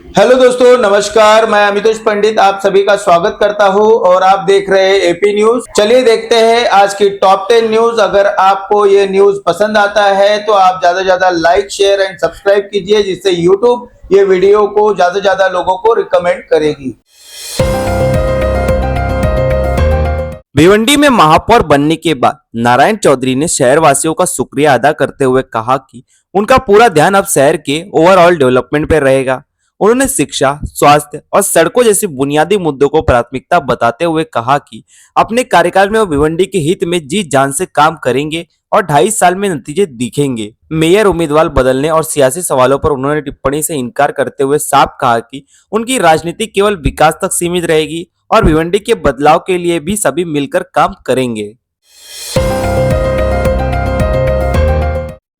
Hello दोस्तों, नमस्कार। मैं अमितोष पंडित आप सभी का स्वागत करता हूं और आप देख रहे हैं एपी न्यूज। चलिए देखते हैं आज की टॉप 10 न्यूज। अगर आपको ये न्यूज पसंद आता है तो आप ज्यादा से ज्यादा लाइक, शेयर एंड सब्सक्राइब कीजिए, जिससे यूट्यूब ये वीडियो को ज्यादा से ज्यादा लोगों को रिकमेंड करेगी। भिवंडी में महापौर बनने के बाद नारायण चौधरी ने शहरवासियों का शुक्रिया अदा करते हुए कहा कि उनका पूरा ध्यान अब शहर के ओवरऑल डेवलपमेंट पर रहेगा। उन्होंने शिक्षा, स्वास्थ्य और सड़कों जैसे बुनियादी मुद्दों को प्राथमिकता बताते हुए कहा कि अपने कार्यकाल में वो भिवंडी के हित में जी जान से काम करेंगे और 2.5 साल में नतीजे दिखेंगे। मेयर उम्मीदवार बदलने और सियासी सवालों पर उन्होंने टिप्पणी से इनकार करते हुए साफ कहा कि उनकी राजनीति केवल विकास तक सीमित रहेगी और भिवंडी के बदलाव के लिए भी सभी मिलकर काम करेंगे।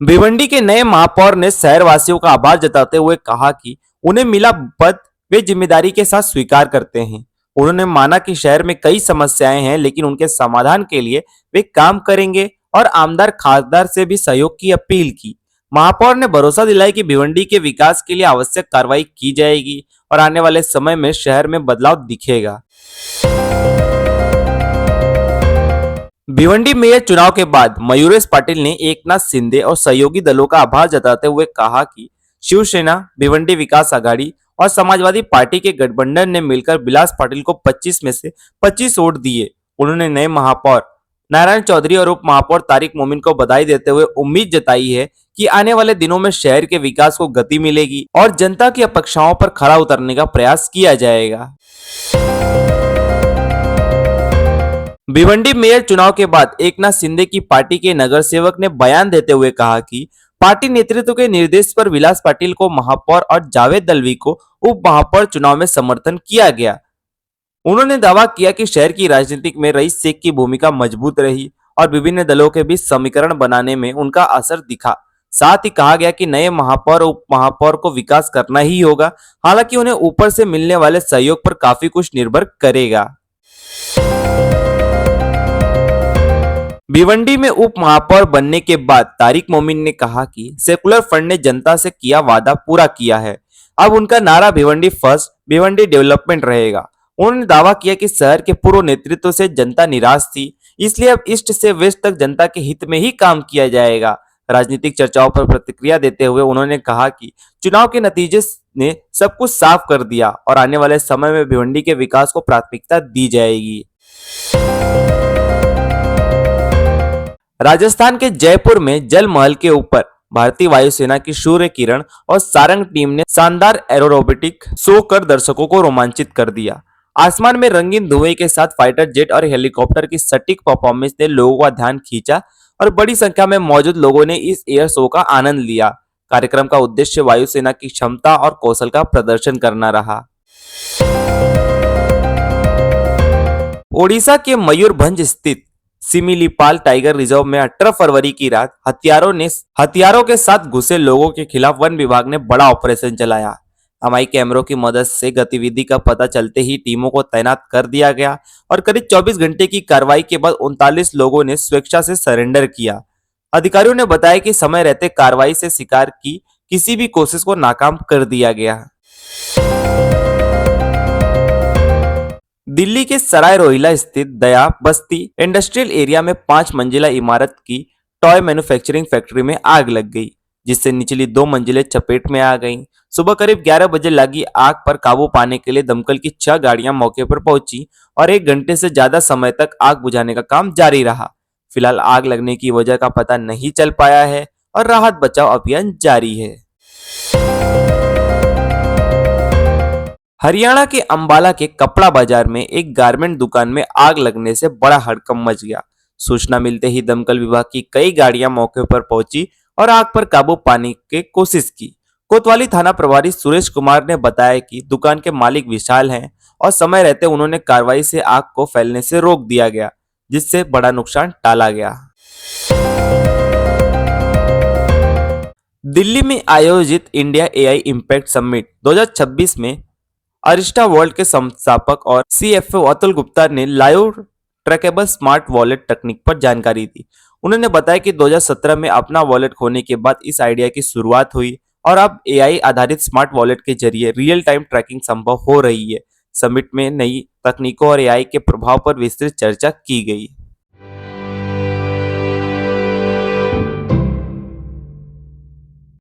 भिवंडी के नए महापौर ने शहरवासियों का आभार जताते हुए कहा कि उन्हें मिला पद वे जिम्मेदारी के साथ स्वीकार करते हैं। उन्होंने माना कि शहर में कई समस्याएं हैं, लेकिन उनके समाधान के लिए वे काम करेंगे और आमदार खासदार से भी सहयोग की अपील की। महापौर ने भरोसा दिलाया कि भिवंडी के विकास के लिए आवश्यक कार्रवाई की जाएगी और आने वाले समय में शहर में बदलाव दिखेगा। भिवंडी मेयर चुनाव के बाद मयूरेश पाटिल ने एकनाथ शिंदे और सहयोगी दलों का आभार जताते हुए कहा कि शिवसेना, भिवंडी विकास आघाड़ी और समाजवादी पार्टी के गठबंधन ने मिलकर बिलास पाटिल को 25 में से 25 वोट दिए। उन्होंने नए महापौर नारायण चौधरी और उप महापौर तारिक मोमिन को बधाई देते हुए उम्मीद जताई है कि आने वाले दिनों में शहर के विकास को गति मिलेगी और जनता की अपेक्षाओं पर खरा उतरने का प्रयास किया जाएगा। भिवंडी मेयर चुनाव के बाद एकनाथ शिंदे की पार्टी के नगर सेवक ने बयान देते हुए कहा कि पार्टी नेतृत्व के निर्देश पर विलास पाटिल को महापौर और जावेद दलवी को उप महापौर चुनाव में समर्थन किया गया। उन्होंने दावा किया कि शहर की राजनीति में रईस शेख की भूमिका मजबूत रही और विभिन्न दलों के बीच समीकरण बनाने में उनका असर दिखा। साथ ही कहा गया कि नए महापौर और उप महापौर को विकास करना ही होगा, हालांकि उन्हें ऊपर से मिलने वाले सहयोग पर काफी कुछ निर्भर करेगा। भिवंडी में उप महापौर बनने के बाद तारिक मोमिन ने कहा कि सेकुलर फ्रंट ने जनता से किया वादा पूरा किया है। अब उनका नारा भिवंडी फर्स्ट, भिवंडी डेवलपमेंट रहेगा। उन्होंने दावा किया कि शहर के पूर्व नेतृत्व से जनता निराश थी, इसलिए अब ईस्ट से वेस्ट तक जनता के हित में ही काम किया जाएगा। राजनीतिक चर्चाओं पर प्रतिक्रिया देते हुए उन्होंने कहा कि चुनाव के नतीजे ने सब कुछ साफ कर दिया और आने वाले समय में भिवंडी के विकास को प्राथमिकता दी जाएगी। राजस्थान के जयपुर में जल महल के ऊपर भारतीय वायुसेना की सूर्य किरण और सारंग टीम ने शानदार एरोबेटिक शो कर दर्शकों को रोमांचित कर दिया। आसमान में रंगीन धुएं के साथ फाइटर जेट और हेलीकॉप्टर की सटीक परफॉर्मेंस ने लोगों का ध्यान खींचा और बड़ी संख्या में मौजूद लोगों ने इस एयर शो का आनंद लिया। कार्यक्रम का उद्देश्य वायुसेना की क्षमता और कौशल का प्रदर्शन करना रहा। ओडिशा के मयूरभंज स्थित सिमिलीपाल टाइगर रिजर्व में 18 फरवरी की रात हथियारों के साथ घुसे लोगों के खिलाफ वन विभाग ने बड़ा ऑपरेशन चलाया। हवाई कैमरों की मदद से गतिविधि का पता चलते ही टीमों को तैनात कर दिया गया और करीब 24 घंटे की कार्रवाई के बाद 39 लोगों ने स्वेच्छा से सरेंडर किया। अधिकारियों ने बताया कि समय रहते कार्रवाई से शिकार की किसी भी कोशिश को नाकाम कर दिया गया। दिल्ली के सराय रोहिला स्थित दया बस्ती इंडस्ट्रियल एरिया में 5 मंजिला इमारत की टॉय मैन्युफैक्चरिंग फैक्ट्री में आग लग गई, जिससे निचली 2 मंजिलें चपेट में आ गईं। सुबह करीब 11 बजे लगी आग पर काबू पाने के लिए दमकल की 6 गाड़ियां मौके पर पहुंची और 1 घंटे से ज्यादा समय तक आग बुझाने का काम जारी रहा। फिलहाल आग लगने की वजह का पता नहीं चल पाया है और राहत बचाव अभियान जारी है। हरियाणा के अंबाला के कपड़ा बाजार में एक गारमेंट दुकान में आग लगने से बड़ा हड़कंप मच गया। सूचना मिलते ही दमकल विभाग की कई गाड़ियां मौके पर पहुंची और आग पर काबू पाने की कोशिश की। कोतवाली थाना प्रभारी सुरेश कुमार ने बताया कि दुकान के मालिक विशाल हैं और समय रहते उन्होंने कार्रवाई से आग को फैलने से रोक दिया गया, जिससे बड़ा नुकसान टाला गया। दिल्ली में आयोजित इंडिया एआई इम्पैक्ट समिट 2026 में अरिस्टा वर्ल्ड के संस्थापक और सीएफओ अतुल गुप्ता ने लाइव ट्रैकेबल स्मार्ट वॉलेट तकनीक पर जानकारी दी। उन्होंने बताया कि 2017 में अपना वॉलेट खोने के बाद इस आइडिया की शुरुआत हुई और अब एआई आधारित स्मार्ट वॉलेट के जरिए रियल टाइम ट्रैकिंग संभव हो रही है। समिट में नई तकनीकों और एआई के प्रभाव पर विस्तृत चर्चा की गई।